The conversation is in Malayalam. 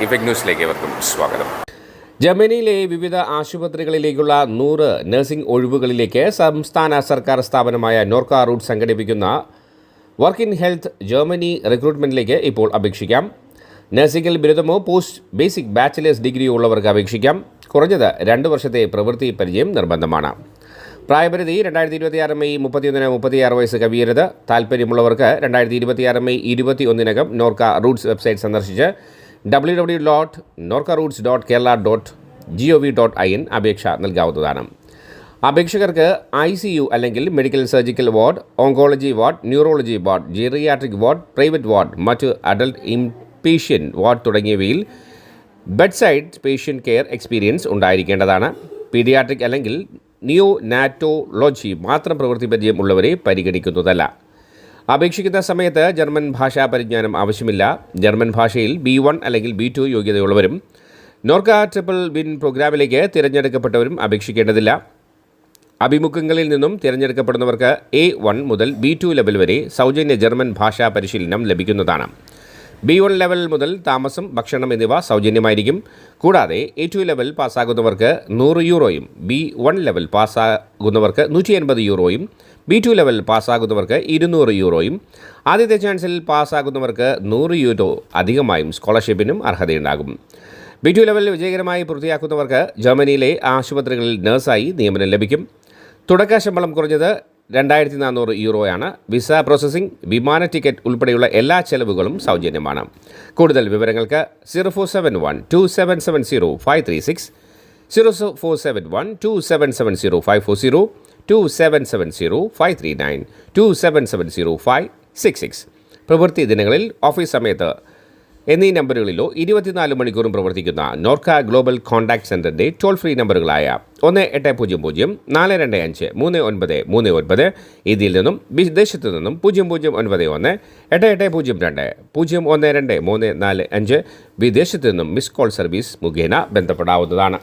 ഇഫക്ട് ന്യൂസിലേക്ക് ഏവർക്കും സ്വാഗതം. ജർമ്മനിയിലെ വിവിധ ആശുപത്രികളിലേക്കുള്ള 100 നഴ്സിംഗ് ഒഴിവുകളിലേക്ക് സംസ്ഥാന സർക്കാർ സ്ഥാപനമായ നോർക്ക റൂട്ട്സ് സംഘടിപ്പിക്കുന്ന വർക്ക് ഇൻ ഹെൽത്ത് ജർമ്മനി റിക്രൂട്ട്മെൻറ്റിലേക്ക് ഇപ്പോൾ അപേക്ഷിക്കാം. നഴ്സിംഗിൽ ബിരുദമോ പോസ്റ്റ് ബേസിക് ബാച്ചിലേഴ്സ് ഡിഗ്രിയോ ഉള്ളവർക്ക് അപേക്ഷിക്കാം. കുറഞ്ഞത് 2 വർഷത്തെ പ്രവൃത്തി പരിചയം നിർബന്ധമാണ്. പ്രായപരിധി 2026 മെയ് 31 36 വയസ്സ് കവിയരുത്. താൽപ്പര്യമുള്ളവർക്ക് 2026 മെയ് 21 നോർക്ക റൂട്ട്സ് വെബ്സൈറ്റ് സന്ദർശിച്ച് www.norkaRoots.kerala.gov.in അപേക്ഷ നൽകാവുന്നതാണ്. അപേക്ഷകർക്ക് ICU അല്ലെങ്കിൽ medical surgical ward, oncology ward, neurology ward, geriatric ward, private ward, മറ്റ് അഡൽട്ട് ഇൻപേഷ്യൻ്റ് വാർഡ് തുടങ്ങിയവയിൽ ബെഡ്സൈഡ് പേഷ്യൻ്റ് കെയർ എക്സ്പീരിയൻസ് ഉണ്ടായിരിക്കേണ്ടതാണ്. പീഡിയാട്രിക് അല്ലെങ്കിൽ നിയോനാറ്റോളജി മാത്രം പ്രവൃത്തി പരിചയം ഉള്ളവരെ പരിഗണിക്കുന്നതല്ല. അപേക്ഷിക്കുന്ന സമയത്ത് ജർമ്മൻ ഭാഷാ പരിജ്ഞാനം ആവശ്യമില്ല. ജർമ്മൻ ഭാഷയിൽ B1 അല്ലെങ്കിൽ B2 യോഗ്യതയുള്ളവരും നോർക്ക ട്രിപ്പിൾ വിൻ പ്രോഗ്രാമിലേക്ക് തിരഞ്ഞെടുക്കപ്പെട്ടവരും അപേക്ഷിക്കേണ്ടതില്ല. അഭിമുഖങ്ങളിൽ നിന്നും തിരഞ്ഞെടുക്കപ്പെടുന്നവർക്ക് A1 മുതൽ B2 ലെവൽ വരെ സൗജന്യ ജർമ്മൻ ഭാഷാ പരിശീലനം ലഭിക്കുന്നതാണ്. B1 ലെവൽ മുതൽ താമസം, ഭക്ഷണം എന്നിവ സൗജന്യമായിരിക്കും. കൂടാതെ A2 ലെവൽ പാസ്സാകുന്നവർക്ക് 100 യൂറോയും B1 ലെവൽ പാസ്സാകുന്നവർക്ക് 180 യൂറോയും B2 ലെവൽ പാസ്സാകുന്നവർക്ക് 200 യൂറോയും ആദ്യത്തെ ചാൻസിൽ പാസ്സാകുന്നവർക്ക് 100 യൂറോ അധികമായും സ്കോളർഷിപ്പിനും അർഹതയുണ്ടാകും. B2 ലെവൽ വിജയകരമായി പൂർത്തിയാക്കുന്നവർക്ക് ജർമ്മനിയിലെ ആശുപത്രികളിൽ നഴ്സായി നിയമനം ലഭിക്കും. തുടക്ക ശമ്പളം കുറഞ്ഞത് 2400 യൂറോയാണ്. വിസ പ്രോസസ്സിംഗ്, വിമാന ടിക്കറ്റ് ഉൾപ്പെടെയുള്ള എല്ലാ ചെലവുകളും സൗജന്യമാണ്. കൂടുതൽ വിവരങ്ങൾക്ക് 04712770 536, 04712770 540, 2770 539, 2770 566. പ്രവൃത്തി ദിനങ്ങളിൽ ഓഫീസ് സമയത്ത് എന്നീ നമ്പറുകളിലോ 24 മണിക്കൂറും പ്രവർത്തിക്കുന്ന നോർക്ക ഗ്ലോബൽ കോൺടാക്ട് സെൻ്ററിൻ്റെ ടോൾ ഫ്രീ നമ്പറുകളായ 1800 425 3939 ഇതിൽ നിന്നും വിദേശത്തു നിന്നും 0091 8802 012 345 വിദേശത്തു നിന്നും മിസ് കോൾ സർവീസ് മുഖേന ബന്ധപ്പെടാവുന്നതാണ്.